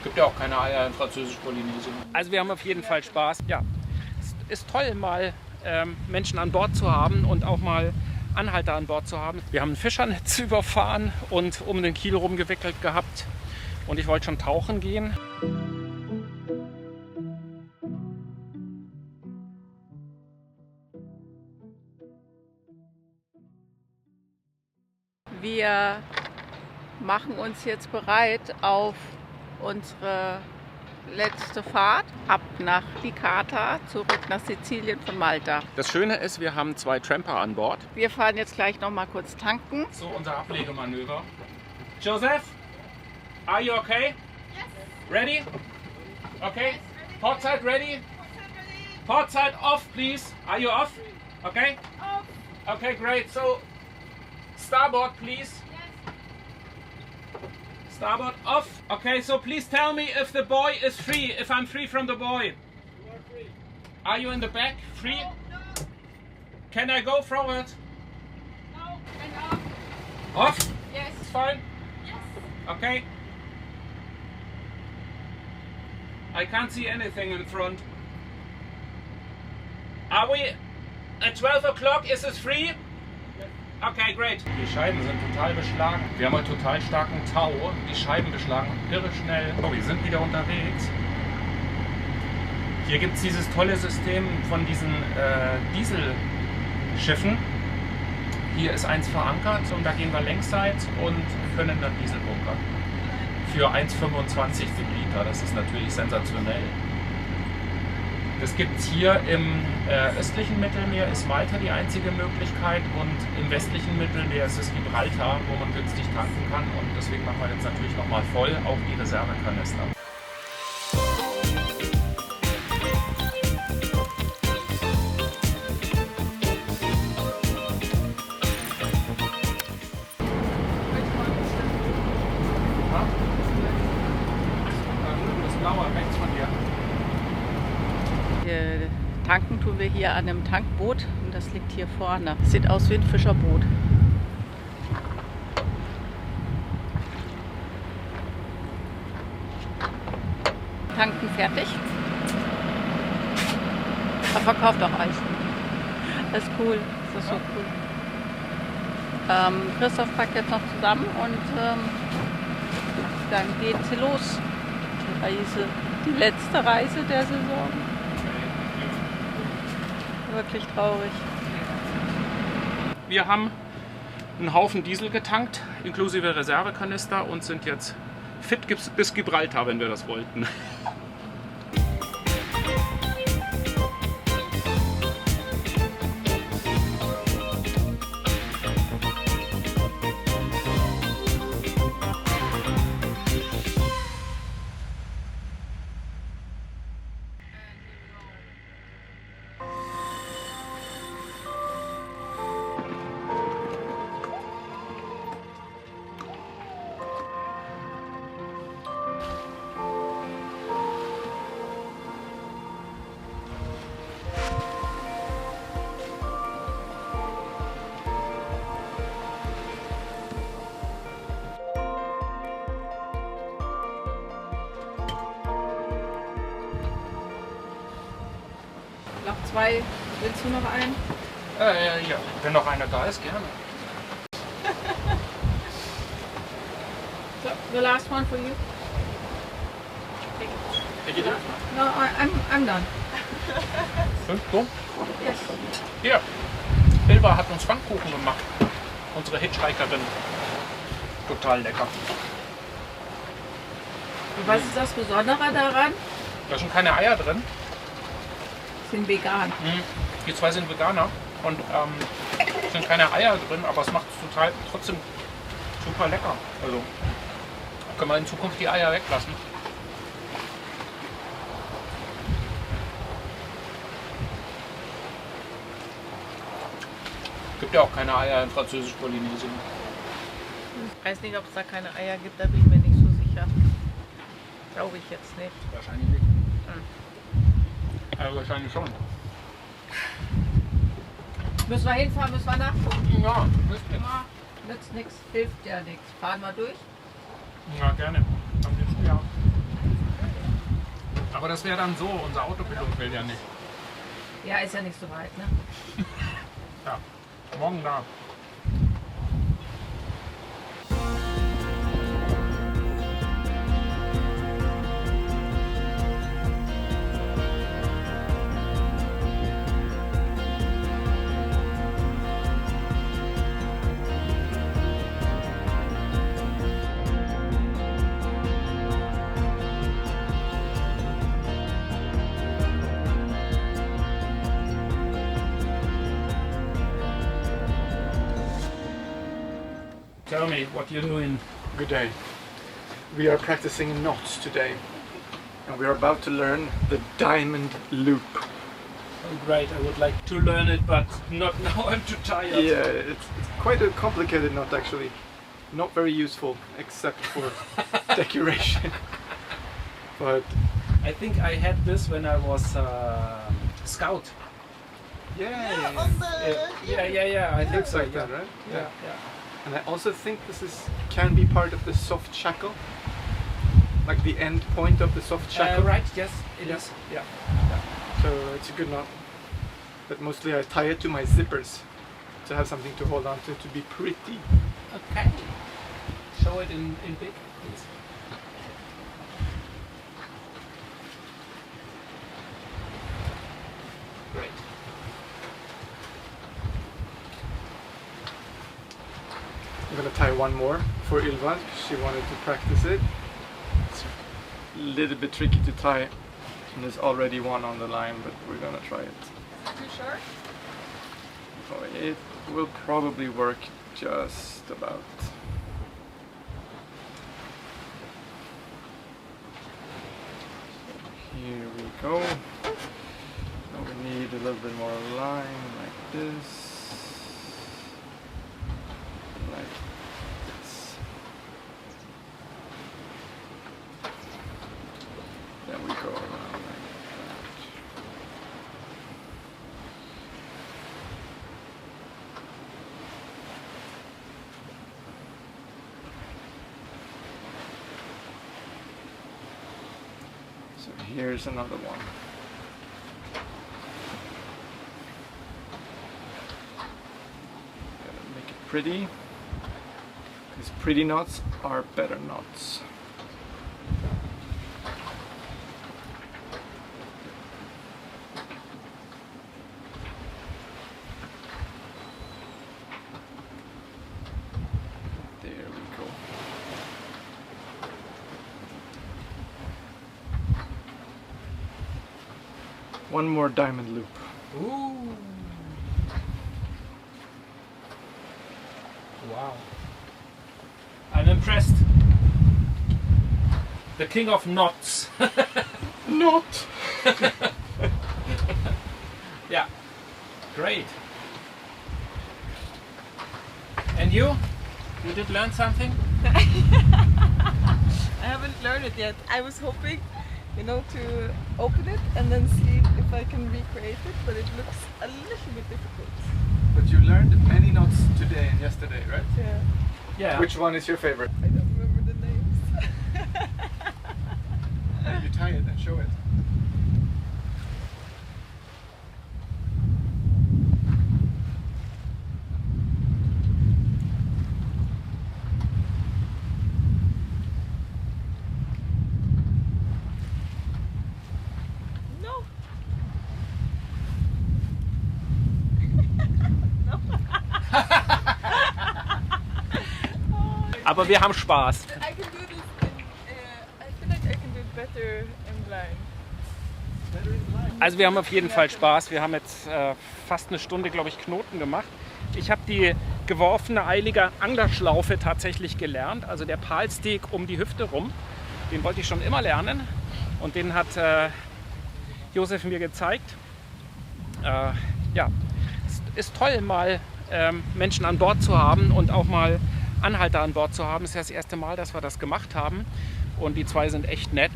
Gibt ja auch keine Eier in Französisch-Polynesien. Also wir haben auf jeden Fall Spaß. Ja, es ist toll, mal Menschen an Bord zu haben und auch mal Anhalter an Bord zu haben. Wir haben ein Fischernetz überfahren und um den Kiel rumgewickelt gehabt. Und ich wollte schon tauchen gehen. Wir machen uns jetzt bereit auf unsere letzte Fahrt ab nach Licata, zurück nach Sizilien von Malta. Das Schöne ist, wir haben 2 Tramper an Bord. Wir fahren jetzt gleich noch mal kurz tanken. So unser Ablegemanöver. Joseph, are you okay? Yes. Ready? Okay. Port side ready? Port side off, please. Are you off? Okay. Off. Okay, great. So starboard, please. Starboard off. Okay, so please tell me if the buoy is free, if I'm free from the buoy. You are free. Are you in the back? Free? No. Can I go forward? No. And off. Off? Yes. It's fine. Yes. Okay. I can't see anything in front. Are we at 12 o'clock? Is it free? Okay, great. Die Scheiben sind total beschlagen. Wir haben heute total starken Tau. Die Scheiben beschlagen irre schnell. Oh, wir sind wieder unterwegs. Hier gibt es dieses tolle System von diesen Dieselschiffen. Hier ist eins verankert und da gehen wir längsseits und können dann Diesel bunkern. Für 1,25 Liter. Das ist natürlich sensationell. Das gibt es hier im östlichen Mittelmeer, ist Malta die einzige Möglichkeit, und im westlichen Mittelmeer ist es Gibraltar, wo man günstig tanken kann, und deswegen machen wir jetzt natürlich nochmal voll, auch die Reservekanister. Das blaue rechts von dir. Tanken tun wir hier an einem Tankboot und das liegt hier vorne. Sieht aus wie ein Fischerboot. Tanken fertig. Er verkauft auch Eis. Das ist cool. Das ist so cool. Christoph packt jetzt noch zusammen und dann geht's hier los. Die letzte Reise der Saison. Wirklich traurig. Wir haben einen Haufen Diesel getankt, inklusive Reservekanister, und sind jetzt fit bis Gibraltar, wenn wir das wollten. Noch 2. Willst du noch einen? Ja, wenn noch einer da ist, gerne. So, the last one for you. Take it. No, I'm done. So. Yes. Hier, Hilva hat uns Pfannkuchen gemacht. Unsere Hitchhikerin. Total lecker. Und was ist das Besondere daran? Da sind keine Eier drin. Sind vegan. Die 2 sind Veganer und sind keine Eier drin, aber es macht es trotzdem super lecker. Also können wir in Zukunft die Eier weglassen. Gibt ja auch keine Eier in Französisch-Polynesien. Ich weiß nicht, ob es da keine Eier gibt, da bin ich mir nicht so sicher. Glaube ich jetzt nicht. Wahrscheinlich nicht. Ja, wahrscheinlich schon. Müssen wir hinfahren, müssen wir nachgucken. Ja, nützt nichts. Ja, nützt nichts, hilft ja nichts. Fahren wir durch. Ja, gerne. Am liebsten ja. Aber das wäre dann so, unser Autopilot will ja nicht. Ja, ist ja nicht so weit, ne? Ja, morgen da. Tell me what you're doing. Good day. We are practicing knots today, and we are about to learn the diamond loop. Oh, great, I would like to learn it, but not now, I'm too tired. Yeah, it's quite a complicated knot actually. Not very useful except for decoration. But I think I had this when I was scout. yeah, Yeah, I think looks so. like Yeah. that, right? Yeah. And I also think this can be part of the soft shackle, like the end point of the soft shackle. Right, yes, it Yeah. is. Yeah. So it's a good knot. But mostly I tie it to my zippers to have something to hold on to be pretty. Okay. Show it in big, please. Great. I'm gonna tie one more for Ylva because she wanted to practice it. It's a little bit tricky to tie, and there's already one on the line, but we're gonna try it. Too short? Oh, it will probably work just about. Here we go. Now we need a little bit more line like this. Like this. Then we go around like that. So here's another one. Gotta make it pretty, because pretty knots are better knots. There we go. One more diamond loop. Ooh. Wow. I'm impressed. The king of knots. Knot! Yeah. Great. And you? You did learn something? I haven't learned it yet. I was hoping, to open it and then see if I can recreate it, but it looks a little bit difficult. But you learned many knots today and yesterday, right? Yeah, Yeah. Which one is your favorite? I don't remember the names. You tie it and show it. No. Aber wir haben Spaß. I can do this I feel like I can do it better in blind. Also wir haben auf jeden Fall Spaß. Wir haben jetzt fast eine Stunde, glaube ich, Knoten gemacht. Ich habe die geworfene eilige Anglerschlaufe tatsächlich gelernt. Also der Palsteg um die Hüfte rum. Den wollte ich schon immer lernen. Und den hat Josef mir gezeigt. Ja, es ist toll, mal Menschen an Bord zu haben und auch mal Anhalter an Bord zu haben. Es ist ja das erste Mal, dass wir das gemacht haben. Und die zwei sind echt nett.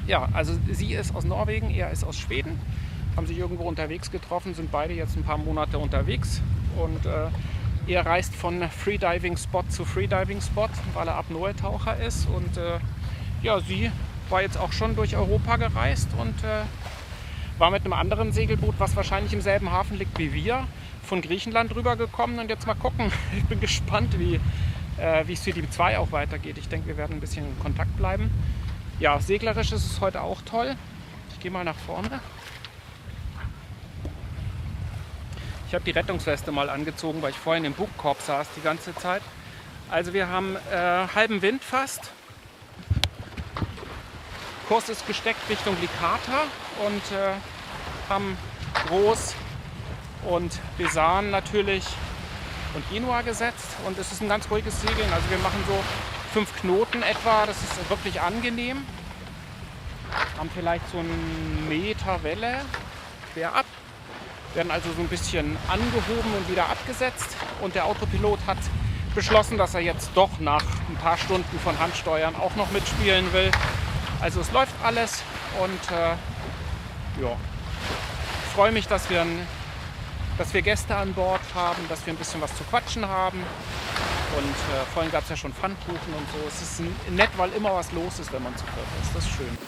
Ja, also sie ist aus Norwegen, er ist aus Schweden. Haben sich irgendwo unterwegs getroffen, sind beide jetzt ein paar Monate unterwegs. Und er reist von Freediving-Spot zu Freediving-Spot, weil er Apnoe-Taucher ist. Und ja, sie war jetzt auch schon durch Europa gereist und war mit einem anderen Segelboot, was wahrscheinlich im selben Hafen liegt wie wir, von Griechenland rübergekommen. Und jetzt mal gucken, ich bin gespannt, wie City 2 auch weitergeht. Ich denke, wir werden ein bisschen in Kontakt bleiben. Ja, seglerisch ist es heute auch toll. Ich gehe mal nach vorne. Ich habe die Rettungsweste mal angezogen, weil ich vorhin im Bugkorb saß die ganze Zeit. Also wir haben halben Wind fast. Kurs ist gesteckt Richtung Licata und haben Gros und Besan natürlich und Genua gesetzt. Und es ist ein ganz ruhiges Segeln. Also wir machen so 5 Knoten etwa. Das ist wirklich angenehm. Haben vielleicht so einen Meter Welle quer ab. Werden also so ein bisschen angehoben und wieder abgesetzt. Und der Autopilot hat beschlossen, dass er jetzt doch nach ein paar Stunden von Handsteuern auch noch mitspielen will. Also es läuft alles und ja, ich freue mich, dass wir Gäste an Bord haben, dass wir ein bisschen was zu quatschen haben. Und vorhin gab es ja schon Pfannkuchen und so. Es ist nett, weil immer was los ist, wenn man zu viert ist. Das ist schön.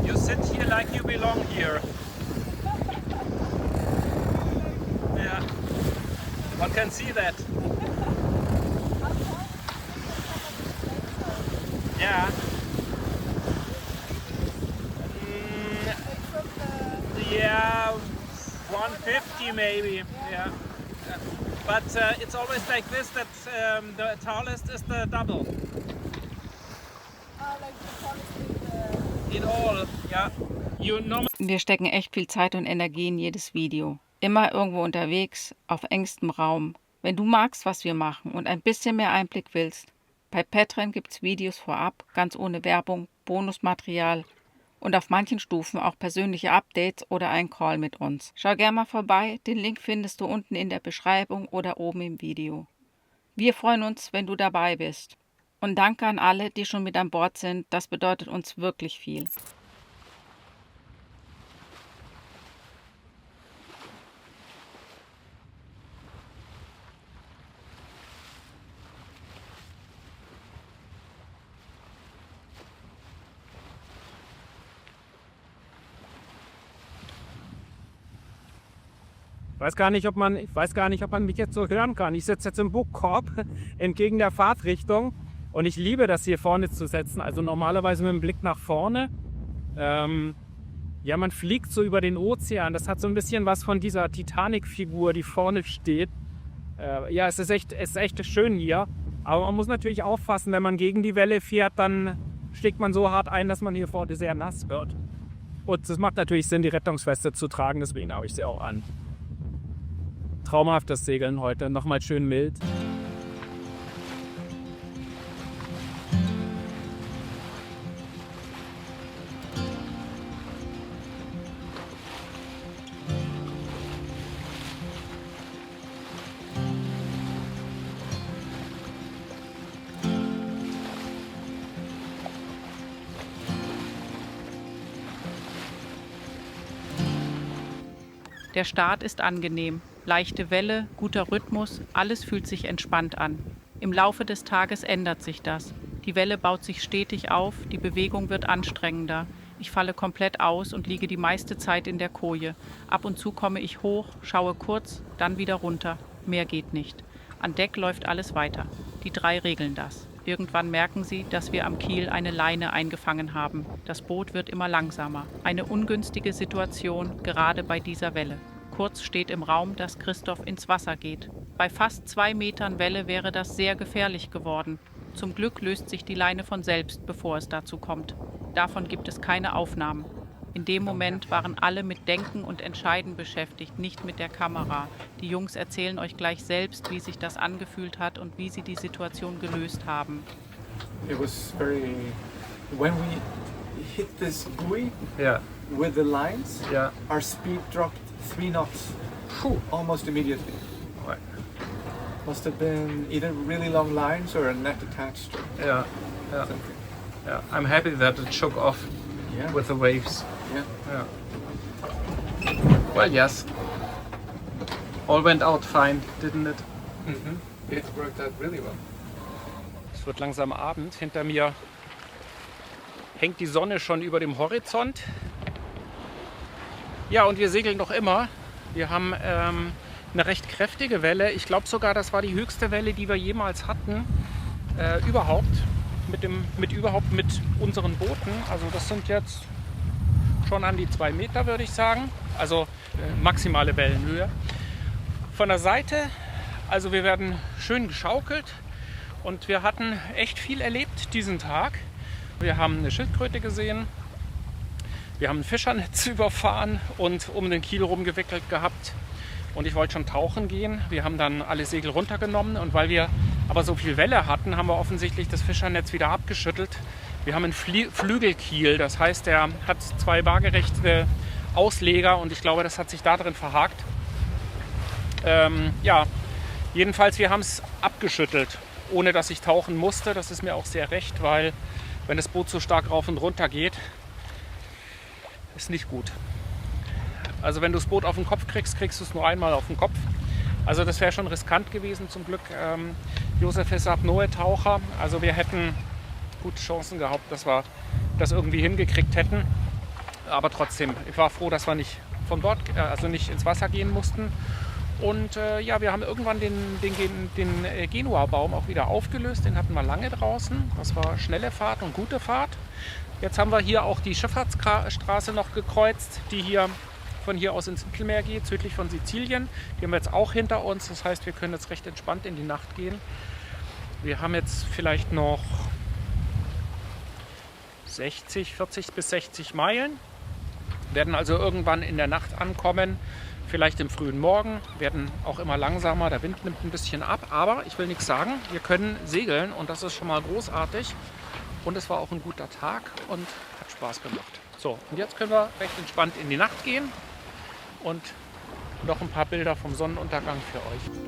You sit here like you belong here. Yeah, one can see that. Yeah. Yeah, 150 maybe. Yeah. But it's always like this, that the tallest is the double. In all, yeah. Wir stecken echt viel Zeit und Energie in jedes Video. Immer irgendwo unterwegs, auf engstem Raum. Wenn du magst, was wir machen und ein bisschen mehr Einblick willst, bei Patreon gibt es Videos vorab, ganz ohne Werbung, Bonusmaterial und auf manchen Stufen auch persönliche Updates oder ein Call mit uns. Schau gerne mal vorbei, den Link findest du unten in der Beschreibung oder oben im Video. Wir freuen uns, wenn du dabei bist. Und danke an alle, die schon mit an Bord sind, das bedeutet uns wirklich viel. Ich weiß gar nicht, ob man mich jetzt so hören kann. Ich sitze jetzt im Bugkorb entgegen der Fahrtrichtung und ich liebe das hier vorne zu setzen. Also normalerweise mit dem Blick nach vorne. Ja, man fliegt so über den Ozean. Das hat so ein bisschen was von dieser Titanic-Figur, die vorne steht. Ja, es ist echt schön hier. Aber man muss natürlich aufpassen, wenn man gegen die Welle fährt, dann schlägt man so hart ein, dass man hier vorne sehr nass wird. Und es macht natürlich Sinn, die Rettungsweste zu tragen, deswegen habe ich sie auch an. Traumhaftes Segeln heute, nochmal schön mild. Der Start ist angenehm. Leichte Welle, guter Rhythmus, alles fühlt sich entspannt an. Im Laufe des Tages ändert sich das. Die Welle baut sich stetig auf, die Bewegung wird anstrengender. Ich falle komplett aus und liege die meiste Zeit in der Koje. Ab und zu komme ich hoch, schaue kurz, dann wieder runter. Mehr geht nicht. An Deck läuft alles weiter. Die 3 regeln das. Irgendwann merken sie, dass wir am Kiel eine Leine eingefangen haben. Das Boot wird immer langsamer. Eine ungünstige Situation, gerade bei dieser Welle. Kurz steht im Raum, dass Christoph ins Wasser geht. Bei fast 2 Metern Welle wäre das sehr gefährlich geworden. Zum Glück löst sich die Leine von selbst, bevor es dazu kommt. Davon gibt es keine Aufnahmen. In dem Moment waren alle mit Denken und Entscheiden beschäftigt, nicht mit der Kamera. Die Jungs erzählen euch gleich selbst, wie sich das angefühlt hat und wie sie die Situation gelöst haben. It was very... When we hit this buoy Yeah. with the lines, Yeah. our speed dropped 3 knots almost immediately. Right. Must have been either really long lines or a net attached or Yeah. Yeah. something. Yeah. I'm happy that it shook off Yeah. with the waves. Yeah. Yeah. Well, yes. All went out fine, didn't it? It worked out really well. Es wird langsam Abend. Hinter mir hängt die Sonne schon über dem Horizont. Ja, und wir segeln noch immer. Wir haben eine recht kräftige Welle. Ich glaube sogar, das war die höchste Welle, die wir jemals hatten. Überhaupt. Mit unseren Booten. Also das sind jetzt schon an die 2 Meter, würde ich sagen. Also maximale Wellenhöhe. Von der Seite, also wir werden schön geschaukelt. Und wir hatten echt viel erlebt diesen Tag. Wir haben eine Schildkröte gesehen, wir haben ein Fischernetz überfahren und um den Kiel rumgewickelt gehabt. Und ich wollte schon tauchen gehen. Wir haben dann alle Segel runtergenommen und weil wir aber so viel Welle hatten, haben wir offensichtlich das Fischernetz wieder abgeschüttelt. Wir haben einen Flügelkiel, das heißt, der hat 2 waagerechte Ausleger und ich glaube, das hat sich da drin verhakt. Ja, jedenfalls, wir haben es abgeschüttelt, ohne dass ich tauchen musste. Das ist mir auch sehr recht, weil wenn das Boot so stark rauf und runter geht, ist nicht gut. Also wenn du das Boot auf den Kopf kriegst, kriegst du es nur einmal auf den Kopf. Also das wäre schon riskant gewesen. Zum Glück Josef ist Apnoe-Taucher. Also wir hätten gute Chancen gehabt, dass wir das irgendwie hingekriegt hätten. Aber trotzdem, ich war froh, dass wir nicht von Bord, also nicht ins Wasser gehen mussten. Und ja, wir haben irgendwann den Genua-Baum auch wieder aufgelöst. Den hatten wir lange draußen. Das war schnelle Fahrt und gute Fahrt. Jetzt haben wir hier auch die Schifffahrtsstraße noch gekreuzt, die hier von hier aus ins Mittelmeer geht, südlich von Sizilien. Die haben wir jetzt auch hinter uns. Das heißt, wir können jetzt recht entspannt in die Nacht gehen. Wir haben jetzt vielleicht noch 40 bis 60 Meilen. Werden also irgendwann in der Nacht ankommen. Vielleicht im frühen Morgen, werden auch immer langsamer, der Wind nimmt ein bisschen ab, aber ich will nichts sagen, wir können segeln und das ist schon mal großartig und es war auch ein guter Tag und hat Spaß gemacht. So, und jetzt können wir recht entspannt in die Nacht gehen und noch ein paar Bilder vom Sonnenuntergang für euch.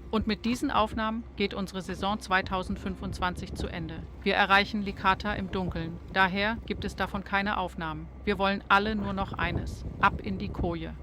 Und mit diesen Aufnahmen geht unsere Saison 2025 zu Ende. Wir erreichen Licata im Dunkeln. Daher gibt es davon keine Aufnahmen. Wir wollen alle nur noch eines: ab in die Koje.